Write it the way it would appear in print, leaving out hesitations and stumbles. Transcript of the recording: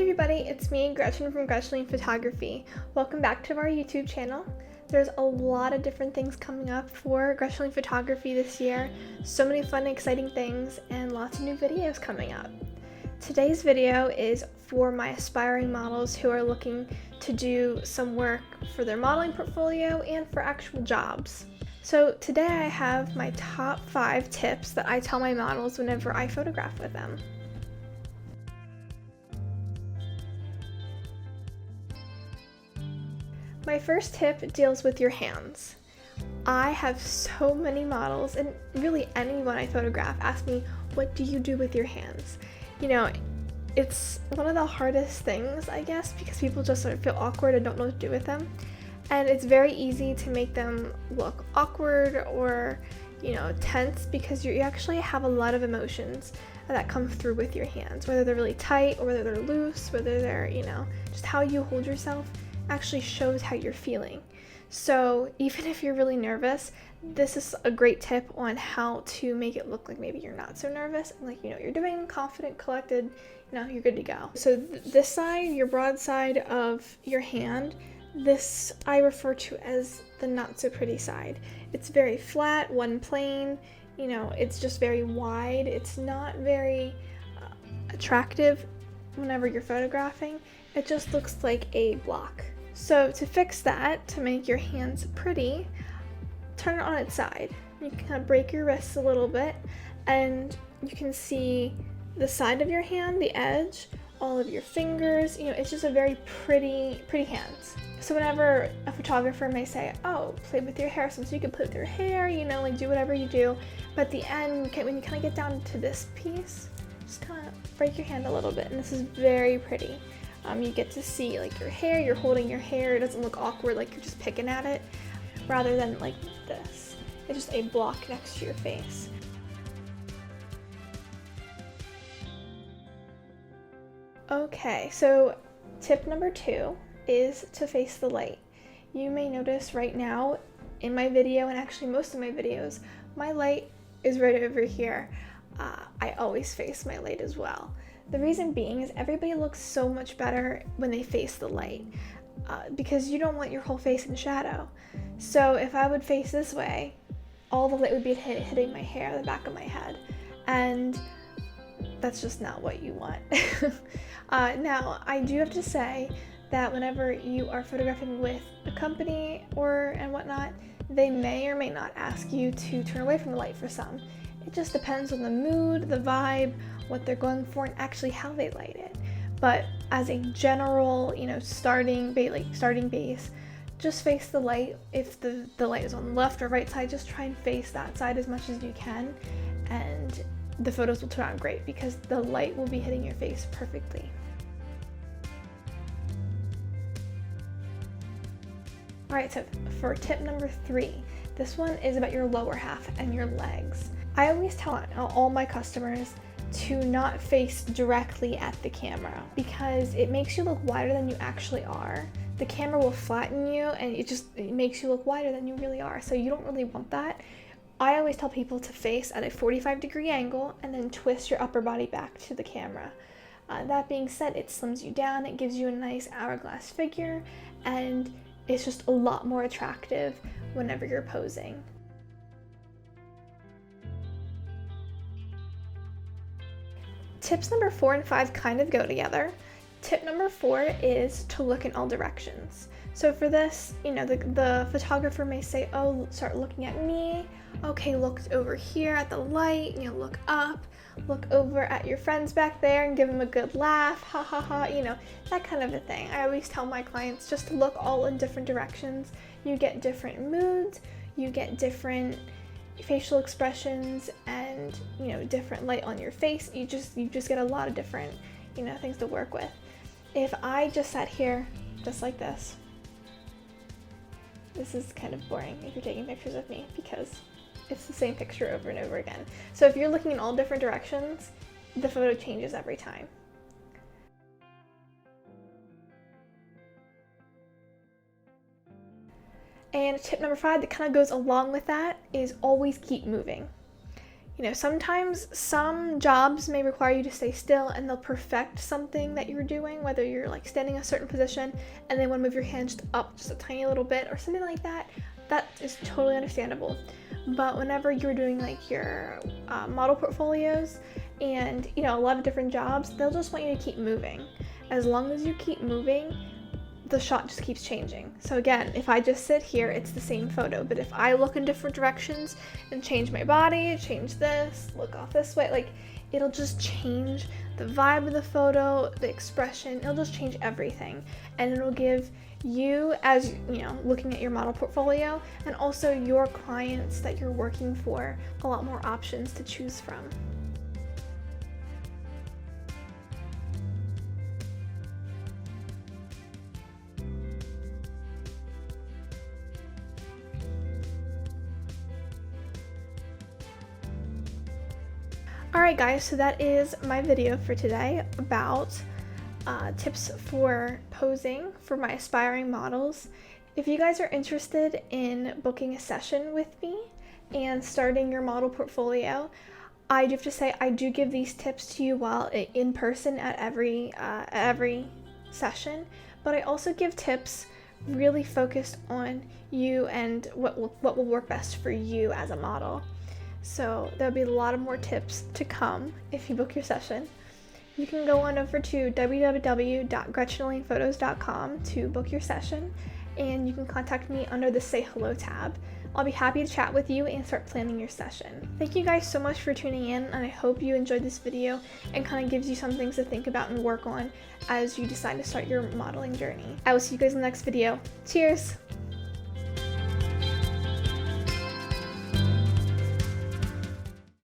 Hey everybody, it's me, Gretchen from GRETCHEN Photography. Welcome back to our YouTube channel. There's a lot of different things coming up for GRETCHEN Photography this year. So many fun and exciting things and lots of new videos coming up. Today's video is for my aspiring models who are looking to do some work for their modeling portfolio and for actual jobs. So today I have my top 5 tips that I tell my models whenever I photograph with them. My first tip deals with your hands. I have so many models, and really anyone I photograph ask me, what do you do with your hands? You know, it's one of the hardest things, I guess, because people just sort of feel awkward and don't know what to do with them. And it's very easy to make them look awkward or, tense, because you actually have a lot of emotions that come through with your hands, whether they're really tight or whether they're loose, whether they're, just how you hold yourself actually shows how you're feeling. So even if you're really nervous, this is a great tip on how to make it look like maybe you're not so nervous and like you're doing, confident, collected, you're good to go. So this side, your broad side of your hand, this I refer to as the not so pretty side. It's very flat, one plane, it's just very wide. It's not very attractive whenever you're photographing. It just looks like a block. So to fix that, to make your hands pretty, turn it on its side. You can kind of break your wrists a little bit, and you can see the side of your hand, the edge, all of your fingers. It's just a very pretty hands. So whenever a photographer may say, oh, play with your hair, so you can play with your hair, like do whatever you do. But at the end, when you kind of get down to this piece, just kind of break your hand a little bit, and this is very pretty. You get to see like your hair, you're holding your hair, it doesn't look awkward like you're just picking at it, rather than like this. It's just a block next to your face. Okay, so tip number 2 is to face the light. You may notice right now in my video, and actually most of my videos, my light is right over here. I always face my light as well. The reason being is everybody looks so much better when they face the light, because you don't want your whole face in shadow. So if I would face this way, all the light would be hitting my hair, the back of my head, and that's just not what you want. Now, I do have to say that whenever you are photographing with a company and whatnot, they may or may not ask you to turn away from the light for some. It just depends on the mood, the vibe, what they're going for, and actually how they light it. But as a general, starting base, just face the light. If the light is on the left or right side, just try and face that side as much as you can, and the photos will turn out great because the light will be hitting your face perfectly. Alright, so for tip number 3, this one is about your lower half and your legs. I always tell all my customers to not face directly at the camera because it makes you look wider than you actually are. The camera will flatten you and it makes you look wider than you really are, so you don't really want that. I always tell people to face at a 45-degree angle and then twist your upper body back to the camera. That being said, it slims you down, it gives you a nice hourglass figure, and it's just a lot more attractive whenever you're posing. Tips number 4 and 5 kind of go together. Tip number 4 is to look in all directions. So for this, the photographer may say, oh, start looking at me. Okay, look over here at the light, look up, look over at your friends back there and give them a good laugh, ha ha ha, that kind of a thing. I always tell my clients just to look all in different directions. You get different moods, you get different facial expressions, and different light on your face. You just get a lot of different things to work with. If I just sat here just like this is kind of boring if you're taking pictures of me because it's the same picture over and over again. So if you're looking in all different directions, the photo changes every time. And tip number 5 that kind of goes along with that is always keep moving. You know, sometimes some jobs may require you to stay still and they'll perfect something that you're doing, whether you're like standing a certain position and they want to move your hands up just a tiny little bit or something like that. That is totally understandable. But whenever you're doing like your model portfolios and, you know, a lot of different jobs, they'll just want you to keep moving. As long as you keep moving, the shot just keeps changing. So again, if I just sit here, it's the same photo. But if I look in different directions and change my body, change this, look off this way, like it'll just change the vibe of the photo, the expression, it'll just change everything. And it'll give you, as you know, looking at your model portfolio, and also your clients that you're working for, a lot more options to choose from. Alright guys, so that is my video for today about tips for posing for my aspiring models. If you guys are interested in booking a session with me and starting your model portfolio, I do have to say I do give these tips to you while in person at every session, but I also give tips really focused on you and what will work best for you as a model. So there'll be a lot of more tips to come if you book your session. You can go on over to www.GretchenElainePhotos.com to book your session, and you can contact me under the Say Hello tab. I'll be happy to chat with you and start planning your session. Thank you guys so much for tuning in, and I hope you enjoyed this video and kind of gives you some things to think about and work on as you decide to start your modeling journey. I will see you guys in the next video. Cheers!